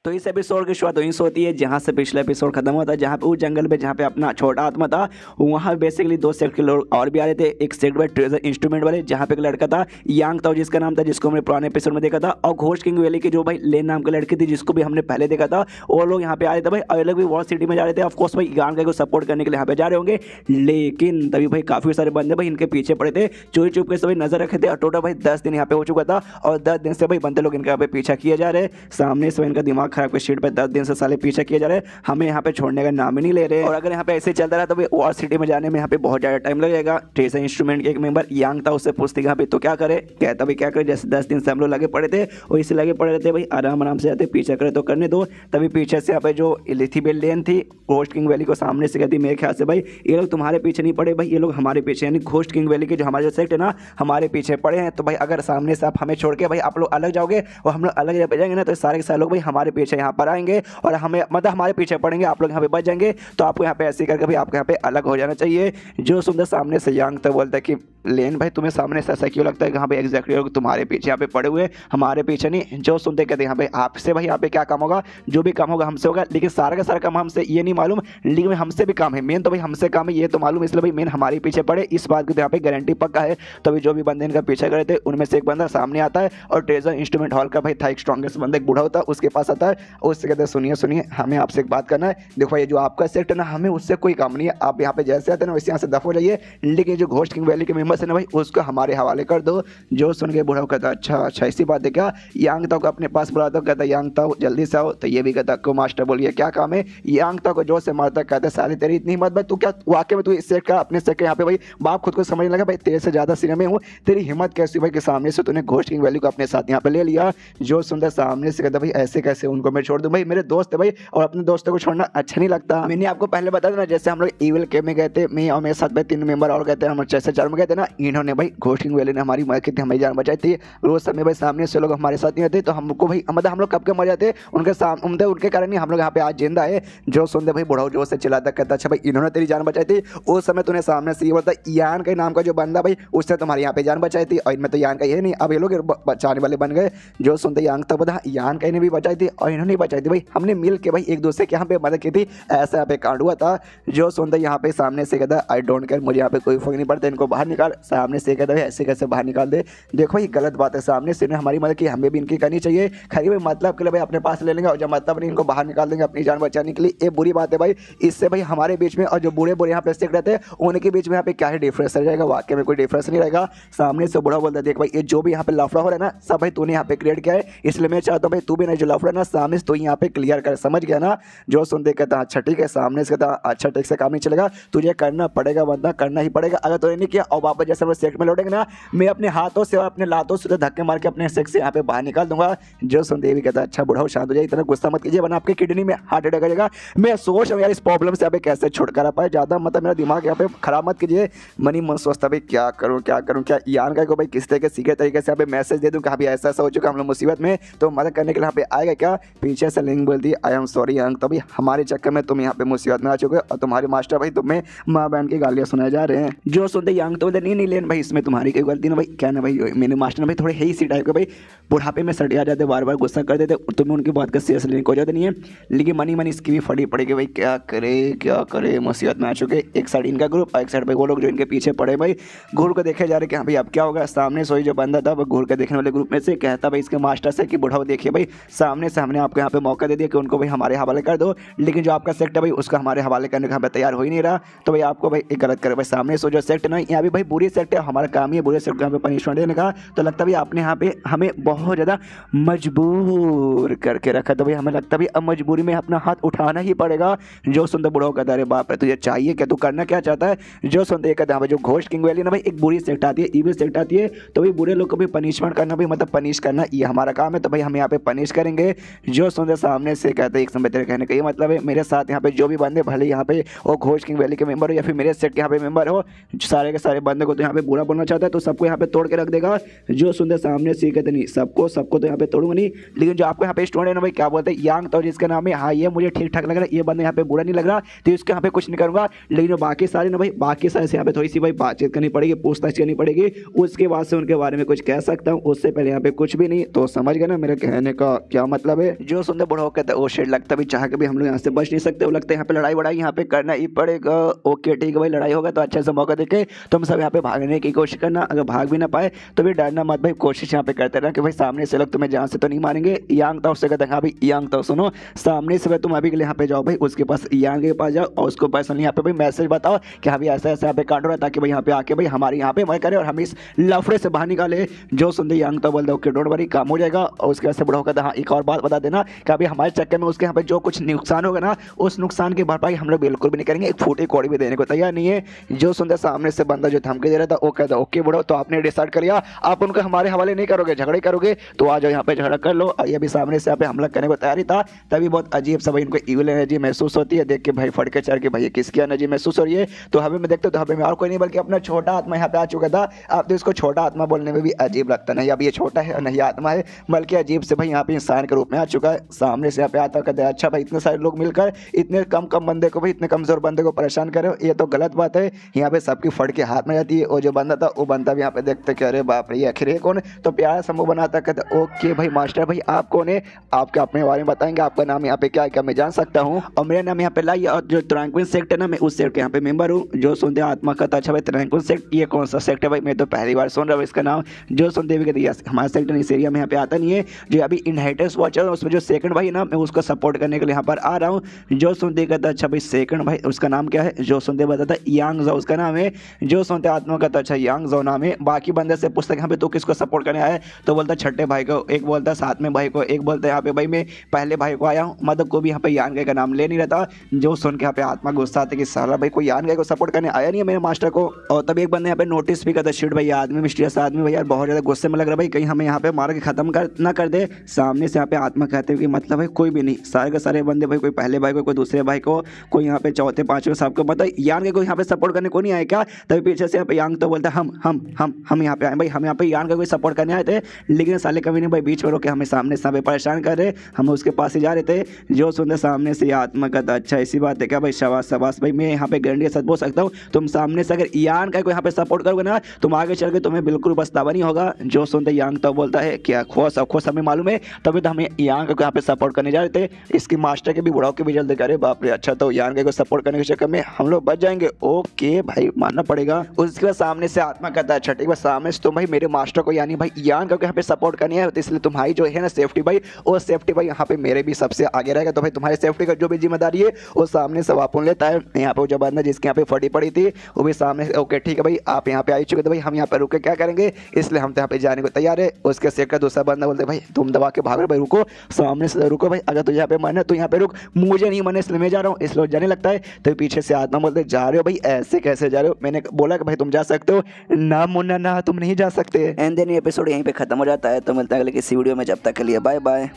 तो इस एपिसोड की शुरुआत वहीं से होती है जहाँ से पिछला एपिसोड खत्म हुआ था, जहाँ पे उस जंगल में जहाँ पे अपना छोटा आत्मा था, वहाँ बेसिकली दो सेक्ट के लोग और भी आ रहे थे। एक सेक्ट में ट्रेजर इंस्ट्रूमेंट वाले, जहाँ पे एक लड़का था यांग था जिसका नाम था, जिसको हमने पुराने एपिसोड में देखा था, और घोस्ट किंग वैली की जो भाई लेन नाम की लड़की थी जिसको भी हमने पहले देखा था। वो लोग यहाँ पे आ रहे थे भाई, अलग भी वॉर सिटी में जा रहे थे। ऑफकोर्स भाई यांग को सपोर्ट करने के लिए यहाँ पे जा रहे होंगे, लेकिन तभी भाई काफी सारे बंदे भाई इनके पीछे पड़े थे, चोरी चुप के सभी नजर रखे थे। और टोटल भाई 10 दिन यहाँ पे हो चुका था, और 10 दिन से भाई बंदे लोग इनके यहाँ पे पीछा किए जा रहे। सामने से इनका दिमाग खराब के शीट पे 10 दिन से साले पीछा किए जा रहे, हमें यहाँ पे छोड़ने का नाम ही नहीं ले रहे। और अगर यहाँ पे ऐसे चलता रहा तो भाई वॉर सिटी में जाने में यहाँ पे बहुत ज्यादा टाइम लगेगा। ट्रेजर इंस्ट्रूमेंट के एक मेंबर यांग था, उससे पूछते यहाँ पे तो क्या करे, कहता भाई क्या करे, जैसे 10 दिन से हम लोग लगे पड़े थे और इसे लगे पड़े रहते भाई, आराम आराम से आते, पीछे करे तो करने दो। तभी पीछे से यहाँ पे जो इलिथिबेल लेन थी घोस्ट किंग वैली को सामने से कहती मेरे ख्याल से भाई ये लोग तुम्हारे पीछे नहीं पड़े भाई, ये लोग हमारे पीछे, यानी घोस्ट किंग वैली के जो हमारे जो सेक्ट है ना हमारे पीछे पड़े हैं। तो भाई अगर सामने से आप हमें छोड़ के भाई आप लोग अलग जाओगे और हम लोग अलग जगह जाएंगे ना, तो सारे के सारे लोग भाई हमारे पीछे यहाँ पर आएंगे और हमें मतलब हमारे पीछे पड़ेंगे, आप लोग यहाँ पे बच जाएंगे। तो आपको यहाँ पे ऐसे करके भाई आपको यहाँ पे अलग हो जाना चाहिए। जो सुंदर सामने से यांग तो बोलता है कि लेन भाई तुम्हें सामने से ऐसा क्यों लगता है कि हाँ भाई एग्जैक्टली लोग तुम्हारे पीछे यहाँ पे पड़े हुए, हमारे पीछे नहीं। जो सुनते कहते हैं यहाँ पे आपसे भाई यहाँ पे क्या काम होगा, जो भी काम होगा हमसे होगा, लेकिन सारा का सारा काम हमसे ये नहीं मालूम, लेकिन हमसे भी काम है, मेन तो भाई हमसे काम है ये तो मालूम, इसलिए भाई मेन हमारे पीछे पड़े, इस बात की तो यहाँ पे गारंटी पक्का है। तो अभी जो भी बंदे इनका पीछे करे थे उनमें से एक बंदा सामने आता है और ट्रेजर इंस्ट्रूमेंट हॉल का भाई था एक स्ट्रॉन्गेस्ट बंदा, एक बूढ़ा होता है, उसके पास आता है और उससे कहते हैं सुनिए सुनिए हमें आपसे एक बात करना है। देखो ये जो आपका सेक्ट है ना हमें उससे कोई काम नहीं है, आप यहाँ पे जैसे आते हैं ना वैसे यहाँ से दफ हो जाइए, लेकिन जो घोस्ट किंग वैली के मेंबर्स है ना भाई उसको हमारे हवाले कर दो। जो सुन के बूढ़ा कहता अच्छा अच्छा ऐसी बात है क्या, यांग ताओ को अपने पास बुलाता, कहता यांग ताओ जल्दी से आओ। तो ये भी कहता को मास्टर बोलिए क्या काम है। यांग ताओ को जो से मारता कहता सारी तेरी इतनी हिम्मत भाई, तू क्या वाकई में तू इस सेक्ट का अपने सेक्ट यहाँ पे भाई बाप खुद को समझने लगा भाई, तेरे से ज्यादा सीनियर में हूँ, तेरी हिम्मत कैसी भाई के सामने से तूने घोस्ट किंग वैली को अपने साथ यहाँ पे ले लिया। जो सुंदर सामने से कहता भाई ऐसे कैसे उनको मैं छोड़ दूं, भाई मेरे दोस्त है भाई और अपने दोस्तों को छोड़ना अच्छा नहीं लगता। मैंने आपको पहले बता देना जैसे हम लोग इविल केव में गए थे, मैं और मेरे साथ भाई 3 मेंबर और गए थे, हम जैसे 4 में गए थे ना, इन्होंने भाई घोस्ट किंग वैली ने हमारी मदद की थी, हमारी जान बचाई थी। रोज समय भाई सामने से लोग हमारे साथ नहीं रहते तो हमको भाई मतलब हम लोग कब के मर जाते उनके सामने, उनके कारण ही हम लोग यहाँ पे आज जिंदा है। जो सुनते भाई बुढ़ाऊ जोर से चिल्लाता कहता अच्छा भाई इन्होंने तेरी जान बचाई थी, उस समय तूने सामने से ये बोलता यान के नाम का जो बंदा भाई उसने तुम्हारी यहाँ पे जान बचाई थी, और इनमें तो यान का ये नहीं, अब ये लोग बचाने वाले बन गए। जो सुनते यांग तक बता यान का ने भी बचाई थी और इन्होंने बचाई थी भाई, हमने मिल के भाई एक दूसरे के यहाँ पे मदद की थी, ऐसा यहाँ पे कांड हुआ था। जो सुनते यहाँ पे सामने से कहता आई डोंट केयर, मुझे यहाँ पे कोई फर्क नहीं पड़ता, इनको बाहर निकाल। सामने से कहता है ऐसे कैसे बाहर निकाल दे, देखो ये गलत बात है, सामने से हमारी मदद की हमें भी इनकी करनी चाहिए, खाली भाई मतलब के लिए भाई अपने पास ले लेंगे और जब मतलब नहीं इनको बाहर निकाल देंगे अपनी जान बचाने के लिए, ये बुरी बात है भाई। इससे भाई हमारे बीच में और जो बूढ़े बूढ़े यहाँ पे स्टिक रहते हैं उनके बीच में यहाँ पे क्या है डिफरेंस रह जाएगा, वाकई में कोई डिफरेंस नहीं रहेगा। सामने से बूढ़ा बोलता है देख भाई ये जो भी यहाँ पे लफड़ा हो रहा है ना सब भाई तूने यहाँ पे क्रिएट किया है, इसलिए मैं चाहता हूँ भाई तू भी नहीं जो लफड़ा ना सामने से तो यहाँ पे क्लियर कर, समझ गया ना। जो सुनते कहता अच्छा ठीक है, सामने से कहता अच्छा ठीक से काम नहीं चलेगा, तुझे करना पड़ेगा, वरना करना ही पड़ेगा, अगर तूने नहीं किया और वापस जैसे हम सेक्ट में लौटेंगे ना मैं अपने हाथों से और अपने लातों से धक्के मार के अपने सेक्ट से यहाँ पे बाहर निकाल दूंगा। जो सुनते भी कहता अच्छा बुढ़ाओ शांत हो जाए, इतना गुस्सा मत कीजिए वरना आपके किडनी में हार्ट अटैक आ जाएगा। मैं सोच रहा यार इस प्रॉब्लम से यहाँ पे कैसे छुटकारा पाए, ज्यादा मतलब मेरा दिमाग यहाँ पे खराब मत कीजिए। मनी मन सोचता भाई क्या करूँ क्या यान का को भाई किस तरह के सीधे तरीके से यहाँ पे मैसेज दे दूँ कि ऐसा ऐसा हो चुका हम लोग मुसीबत में, तो मदद करने के लिए यहाँ पे आएगा क्या। पीछे से लिंक बोलती आई एम सॉरी यांग, तो भाई हमारे चक्कर में तुम यहाँ पे मुसीबत में आ चुके और तुम्हारे मास्टर भाई तुम्हें माँ बहन की गालियाँ सुनाए जा रहे हैं। जो सुनते यांग तो बोलते नहीं लेन भाई इसमें तुम्हारी कोई गलती ना भाई, क्या ना भाई मेरे मास्टर भाई थोड़े है इसी टाइप के भाई, बुढ़ापे में सट आ जाते, बार बार गुस्सा कर देते, तुम्हें उनकी बात का सीरियस लेने को जाते नहीं है, लेकिन मनी इसकी भी फटी पड़ेगी भाई, क्या करे मुसीबत में आ चुके। एक साइड इनका ग्रुप और एक साइड भाई वो लोग जो इनके पीछे पड़े भाई घूर को देखे जा रहे कि हाँ भाई अब क्या होगा। सामने सोई जो बंदा था वो घूर के देखने वाले ग्रुप में से कहता भाई इसके मास्टर से कि बुढ़ाओ देखिए भाई सामने से हमने आपको यहाँ पे मौका दे दिया कि उनको भाई हमारे हवाले कर दो, लेकिन जो आपका सेक्ट है भाई उसका हमारे हवाले करने का यहाँ पे तैयार हो ही नहीं रहा, तो भाई आपको भाई एक गलत करे भाई। सामने सो जो सेक्ट ना यहाँ भी भाई बुरी सेक्ट है, हमारा काम ही है बुरे सेक्ट यहाँ पे पनिशमेंट देने का, तो लगता भाई आपने यहाँ पे हमें बहुत ज़्यादा मजबूर करके रखा, तो भाई हमें लगता भाई अब मजबूरी में अपना हाथ उठाना ही पड़ेगा। जो सुनते बुढ़ाओ कहता अरे बाप रे तुझे चाहिए क्या, तू करना क्या चाहता है। जो सुनते कहते हैं भाई जो घोस्ट किंग वैली ना भाई एक बुरी सेक्ट आती है, इविल सेक्ट आती है, तो भाई बुरे लोग को भी पनिशमेंट करना भाई मतलब पनिश करना ये हमारा काम है, तो भाई हम यहाँ पे पनिश करेंगे। जो सुनते सामने से कहते एक समय तेरे कहने का ये मतलब है मेरे साथ यहाँ पे जो भी बंदे भले यहाँ पे वो घोस्ट किंग वैली के मेंबर हो या फिर मेरे सेट के यहाँ पे मेंबर हो, सारे के सारे बंदे को तो यहाँ पे बुरा बोलना चाहता है तो सबको यहाँ पे तोड़ के रख देगा। जो सुनते सामने सीखे तो नहीं सबको तो यहाँ पे तोड़ूंगा नहीं। लेकिन जो आपको यहाँ पे स्टूडेंट है ना भाई क्या बोलते हैं यांग ताओ जिसका नाम है, हाँ ये मुझे ठीक ठाक लग रहा है, ये बंदा यहाँ पे बुरा नहीं लग रहा तो इसके यहाँ पे कुछ नहीं करूँगा। लेकिन जो बाकी सारे ना भाई बाकी सारे से यहाँ पे थोड़ी सी भाई बातचीत करनी पड़ेगी, पूछताछ करनी पड़ेगी, उसके बाद से उनके बारे में कुछ कह सकता हूँ। उससे पहले यहाँ पे कुछ भी नहीं। तो समझ गए ना मेरे कहने का क्या मतलब है। जो सुनते बुढ़ा कहता है ओ शेट लगता भी चाह के भी हम लोग यहाँ से बच नहीं सकते, वो लगता है यहाँ पे लड़ाई वड़ाई यहाँ पे करना ही पड़ेगा। ओके ठीक है भाई, लड़ाई होगा तो अच्छा सा मौका देके तुम सब यहाँ पे भागने की कोशिश करना, अगर भाग भी ना पाए तो भी डरना मत भाई, कोशिश यहाँ पे करते रहना कि भाई सामने से लोग तुम्हें जान से तो नहीं मारेंगे। यांग ताओ से कहते हैं हाँ भाई यांग ताओ सुनो, सामने से तुम अभी के लिए यहाँ पे जाओ भाई, उसके पास यांग के पास जाओ और उसको पर्सनली यहाँ पे भाई मैसेज बताओ कि हाँ भाई ऐसा ऐसा यहाँ पे कांड हो रहा है, ताकि भाई यहाँ पे आके भाई हमारे यहाँ पे मदद करे और हम इस लफड़े से बाहर निकाले। जो सुनते यांग ताओ बोलते ओके डोंट वरी काम हो जाएगा। और उसके बाद से बुढ़ा कहता हाँ एक और बात बता देना कि अभी हमारे चक्कर में उसके यहाँ पे जो कुछ नुकसान होगा ना उस नुकसान की भरपाई हम लोग बिल्कुल भी नहीं करेंगे, एक फूटी कौड़ी भी देने को तैयार नहीं है। जो सुनते सामने से बंदा जो धमकी दे रहा था वो कहता ओके बुढ़ो तो आपने डिसाइड कर लिया आप उनको हमारे हवाले नहीं करोगे, झगड़े करोगे तो आ जाओ यहाँ पे झगड़ा कर लो। ये भी सामने से यहाँ पे हमला करने को तैयारी था। तभी बहुत अजीब सा भाई इनको इविल एनर्जी महसूस होती है, देख के भाई फट के चढ़ के भाई किसकी एनर्जी महसूस हो रही है। तो हमें में देखते तो हमें में और कोई नहीं बल्कि अपना छोटा आत्मा यहाँ पे आ चुका था। अब तो इसको छोटा आत्मा बोलने में भी अजीब लगता नहीं, अब ये छोटा है नहीं आत्मा है बल्कि अजीब से भाई यहाँ पे इंसान के रूप में आ चुका है। सामने से यहाँ पे आता कहते हैं अच्छा भाई इतने सारे लोग मिलकर इतने कम बंदे को भाई इतने कमजोर बंदे को परेशान करे, ये तो गलत बात है। यहाँ पे सबकी फट के हाथ में जाती है। और जो बंदा था वो बंदा भी यहाँ पे देखते कि अरे बाप रे आखिर ये कौन है, तो प्यारा समूह बनाता कहते ओके भाई मास्टर भाई आप कौन है, आपके अपने बारे में बताएंगे, आपका नाम यहाँ पे क्या है क्या मैं जान सकता हूँ। और मेरा नाम यहाँ पे लाई और जो ट्रैंक्विल सेक्ट है ना मैं उस सेक्ट के यहाँ पे मेंबर हूँ। जो सुनते आत्मा कहता अच्छा भाई ट्रैंक्विल सेक्ट ये कौन सा सेक्ट है भाई, मैं तो पहली बार सुन रहा हूँ इसका नाम। जो सुनते भी कहते हमारा सेक्ट इस एरिया में यहाँ पे आता नहीं है, जो अभी इनहेरिटेंस वॉच है उसमें जो सेकंड भाई ना मैं उसको सपोर्ट करने के लिए यहाँ पर आ रहा हूँ। जो सुनते कहता अच्छा भाई सेकंड भाई उसका नाम क्या है, जो सुनते बताता यांग जाओ उसका नाम है। जो सुनते आत्मा कहता अच्छा यांग जाओ नाम है। बाकी बंदे से पूछता यहाँ पे तो किसको सपोर्ट करने आया है, तो बोलता छठे भाई को, एक बोलता सातवें भाई को, एक बोलता यहाँ पे भाई मैं पहले भाई को आया हूँ, मतलब को भी यहाँ पे यांग का नाम ले नहीं रहता। जो सुन के यहाँ पे आत्मा गुस्सा आता कि साला भाई कोई यांग को सपोर्ट करने आया नहीं है मेरे मास्टर को। और तब एक बंदे यहाँ पे नोटिस भी करता शिट भाई आदमी मिस्टीरियस आदमी भाई यार बहुत ज़्यादा गुस्से में लग रहा है भाई, कहीं हमें यहाँ पे मार के खत्म ना कर दे। सामने से यहाँ पे आत्मा कहते हैं कि मतलब भाई कोई भी नहीं, सारे के सारे बंदे भाई कोई पहले भाई को कोई दूसरे भाई को कोई यहाँ पे चौथे पांचवें सबको मतलब यांग को यहाँ पे सपोर्ट करने को नहीं आए क्या। तभी पीछे से यहाँ पे यांग तो बोलता है हम यहाँ पे आए भाई, हम यहाँ पे यांग को सपोर्ट करने आए थे, लेकिन साले कभी नहीं भाई बीच में रोके हमें सामने से परेशान कर रहे, हम उसके पास ही जा रहे थे। जो सुनते सामने से आत्मा कहता अच्छा ऐसी बात है क्या भाई, शाबाश भाई मैं यहाँ पे गारंटी सच बोल सकता हूँ तुम सामने से अगर यांग को यहाँ पे सपोर्ट करोगे ना तुम आगे चल के तुम्हें बिल्कुल पछतावा नहीं होगा। जो सुनते यांग तो बोलता है क्या खोस हमें मालूम है, तभी तो हमें यांग को यहाँ पे सपोर्ट करने जा रहे थे, इसके मास्टर के भी बुढ़ाओ के भी जल्दी करे बाप रे, अच्छा तो यांग को सपोर्ट करने के चक्कर में हम लोग बच जाएंगे। ओके भाई मानना पड़ेगा। उसके बाद सामने से आत्मा कहता है छठी बार सामने से तुम भाई मेरे मास्टर को यानी भाई यांग को यहाँ पे सपोर्ट करनी है, तो इसलिए तुम्हारी जो है ना सेफ्टी भाई वो सेफ्टी भाई यहाँ पे मेरे भी सबसे आगे रहेगा। तो भाई तुम्हारी सेफ्टी का जो भी जिम्मेदारी है वो सामने से वापस लेता है। यहाँ पे जो बंदा जिसके यहाँ पे फटी पड़ी थी वो भी सामने ओके ठीक है भाई आप यहाँ पे आ चुके तो भाई हम यहाँ पे रुक के क्या करेंगे, इसलिए हम तो यहाँ पे जाने को तैयार है। उसके सेक का दूसरा बंदा बोलते भाई तुम दबा के भाग रहे भाई, रुको सामने से रुको भाई, अगर तुझे यहाँ पे मन है तो यहाँ पे रुक, मुझे नहीं मन है इसलिए मैं जा रहा हूँ, इसलिए जाने लगता है। तो पीछे से आत्मा बोलते जा रहे हो भाई ऐसे कैसे जा रहे हो, मैंने बोला कि भाई तुम जा सकते हो ना मुन्ना ना तुम नहीं जा सकते। एंड देन एपिसोड यहीं पे खत्म हो जाता है। तो मिलता है अगले किसी वीडियो में, जब तक के लिए बाय बाय।